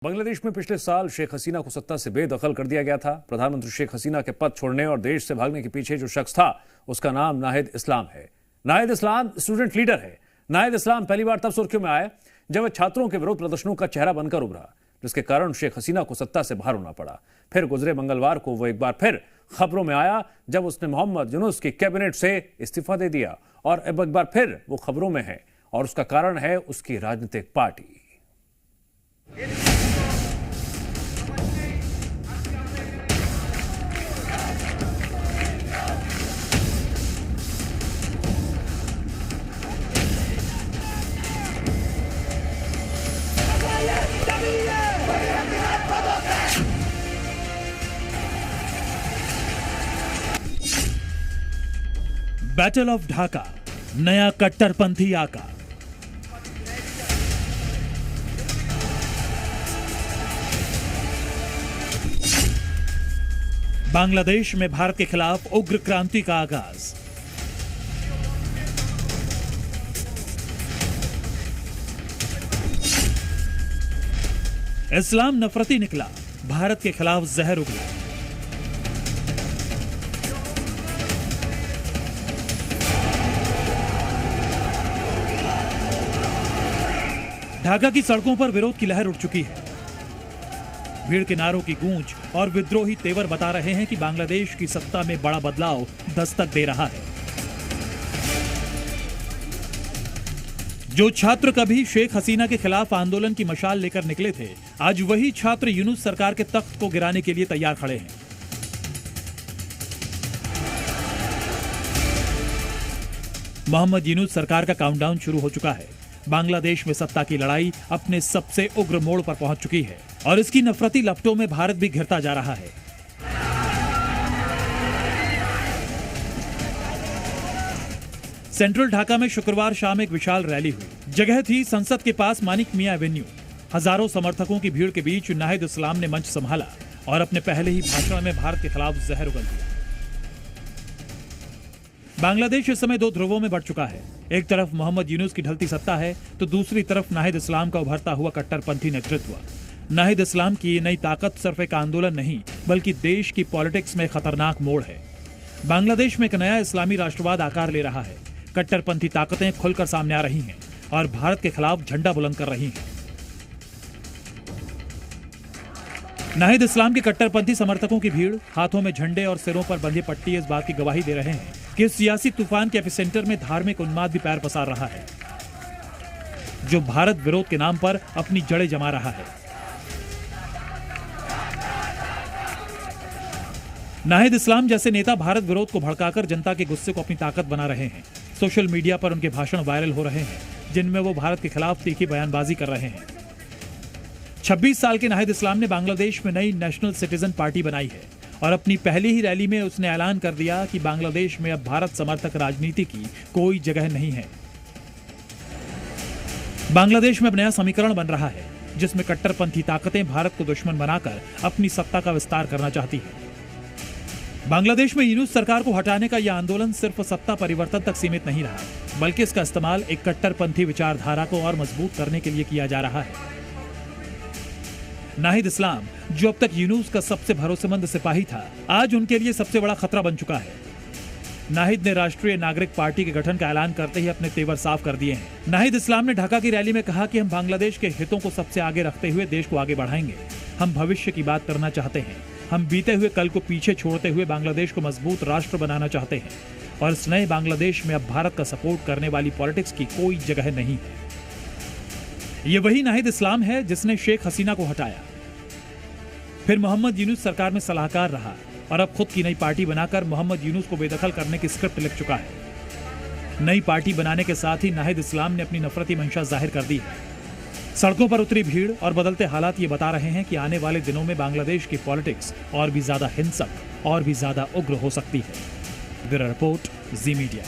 बांग्लादेश में पिछले साल शेख हसीना को सत्ता से बेदखल कर दिया गया था। प्रधानमंत्री शेख हसीना के पद छोड़ने और देश से भागने के पीछे जो शख्स था उसका नाम नाहिद इस्लाम है। नाहिद इस्लाम स्टूडेंट लीडर है। नाहिद इस्लाम पहली बार तब सुर्खियों में आए जब वह छात्रों के विरोध प्रदर्शनों का चेहरा बनकर उभरा, जिसके कारण शेख हसीना को सत्ता से बाहर होना पड़ा। फिर गुजरे मंगलवार को वो एक बार फिर खबरों में आया जब उसने मोहम्मद यूनुस की कैबिनेट से इस्तीफा दे दिया और अब एक बार फिर वो खबरों में है और उसका कारण है उसकी राजनीतिक पार्टी। बैटल ऑफ ढाका, नया कट्टरपंथी आका। बांग्लादेश में भारत के खिलाफ उग्र क्रांति का आगाज। इस्लाम नफरती निकला, भारत के खिलाफ जहर उगला। ढाका की सड़कों पर विरोध की लहर उठ चुकी है। भीड़ के नारों की गूंज और विद्रोही तेवर बता रहे हैं कि बांग्लादेश की सत्ता में बड़ा बदलाव दस्तक दे रहा है। जो छात्र कभी शेख हसीना के खिलाफ आंदोलन की मशाल लेकर निकले थे, आज वही छात्र यूनुस सरकार के तख्त को गिराने के लिए तैयार खड़े हैं। मोहम्मद यूनुस सरकार का काउंटडाउन शुरू हो चुका है। बांग्लादेश में सत्ता की लड़ाई अपने सबसे उग्र मोड़ पर पहुंच चुकी है और इसकी नफरती लपटों में भारत भी घिरता जा रहा है। सेंट्रल ढाका में शुक्रवार शाम एक विशाल रैली हुई। जगह थी संसद के पास मानिक मियां एवेन्यू। हजारों समर्थकों की भीड़ के बीच नाहिद इस्लाम ने मंच संभाला और अपने पहले ही भाषण में भारत के खिलाफ जहर उगल दिया। बांग्लादेश इस समय दो ध्रुवों में बढ़ चुका है। एक तरफ मोहम्मद यूनुस की ढलती सत्ता है तो दूसरी तरफ नाहिद इस्लाम का उभरता हुआ कट्टरपंथी नेतृत्व। नाहिद इस्लाम की नई ताकत सिर्फ एक आंदोलन नहीं बल्कि देश की पॉलिटिक्स में खतरनाक मोड़ है। बांग्लादेश में एक नया इस्लामी राष्ट्रवाद आकार ले रहा है। कट्टरपंथी ताकतें खुलकर सामने आ रही हैं और भारत के खिलाफ झंडा बुलंद कर रही हैं। नाहिद इस्लाम के कट्टरपंथी समर्थकों की भीड़, हाथों में झंडे और सिरों पर बंधी पट्टी इस बात की गवाही दे रहे हैं कि सियासी तूफान के एपिसेंटर में धार्मिक उन्माद भी पैर पसार रहा है, जो भारत विरोध के नाम पर अपनी जड़ें जमा रहा है। नाहिद इस्लाम जैसे नेता भारत विरोध को भड़काकर जनता के गुस्से को अपनी ताकत बना रहे हैं। सोशल मीडिया पर उनके भाषण वायरल हो रहे हैं जिनमें वो भारत के खिलाफ तीखी बयानबाजी कर रहे हैं। 26 साल के नाहिद इस्लाम ने बांग्लादेश में नई नेशनल सिटीजन पार्टी बनाई है और अपनी पहली ही रैली में उसने ऐलान कर दिया कि बांग्लादेश में अब भारत समर्थक राजनीति की कोई जगह नहीं है। बांग्लादेश में अब नया समीकरण बन रहा है जिसमें कट्टरपंथी ताकतें भारत को दुश्मन बनाकर अपनी सत्ता का विस्तार करना चाहती है। बांग्लादेश में यूनुस सरकार को हटाने का यह आंदोलन सिर्फ सत्ता परिवर्तन तक सीमित नहीं रहा, बल्कि इसका इस्तेमाल एक कट्टरपंथी विचारधारा को और मजबूत करने के लिए किया जा रहा है। नाहिद इस्लाम, जो अब तक यूनुस का सबसे भरोसेमंद सिपाही था, आज उनके लिए सबसे बड़ा खतरा बन चुका है। नाहिद ने राष्ट्रीय नागरिक पार्टी के गठन का ऐलान करते ही अपने तेवर साफ कर दिए हैं। नाहिद इस्लाम ने ढाका की रैली में कहा कि हम बांग्लादेश के हितों को सबसे आगे रखते हुए देश को आगे बढ़ाएंगे। हम भविष्य की बात करना चाहते हैं। हम बीते हुए कल को पीछे छोड़ते हुए बांग्लादेश को मजबूत राष्ट्र बनाना चाहते हैं और इस नए बांग्लादेश में अब भारत का सपोर्ट करने वाली पॉलिटिक्स की कोई जगह नहीं है। ये वही नाहिद इस्लाम है जिसने शेख हसीना को हटाया, फिर मोहम्मद यूनुस सरकार में सलाहकार रहा और अब खुद की नई पार्टी बनाकर मोहम्मद यूनुस को बेदखल करने की स्क्रिप्ट लिख चुका है। नई पार्टी बनाने के साथ ही नाहिद इस्लाम ने अपनी नफरती मंशा जाहिर कर दी है। सड़कों पर उतरी भीड़ और बदलते हालात ये बता रहे हैं कि आने वाले दिनों में बांग्लादेश की पॉलिटिक्स और भी ज्यादा हिंसक और भी ज्यादा उग्र हो सकती है। ब्यूरो रिपोर्ट, जी मीडिया।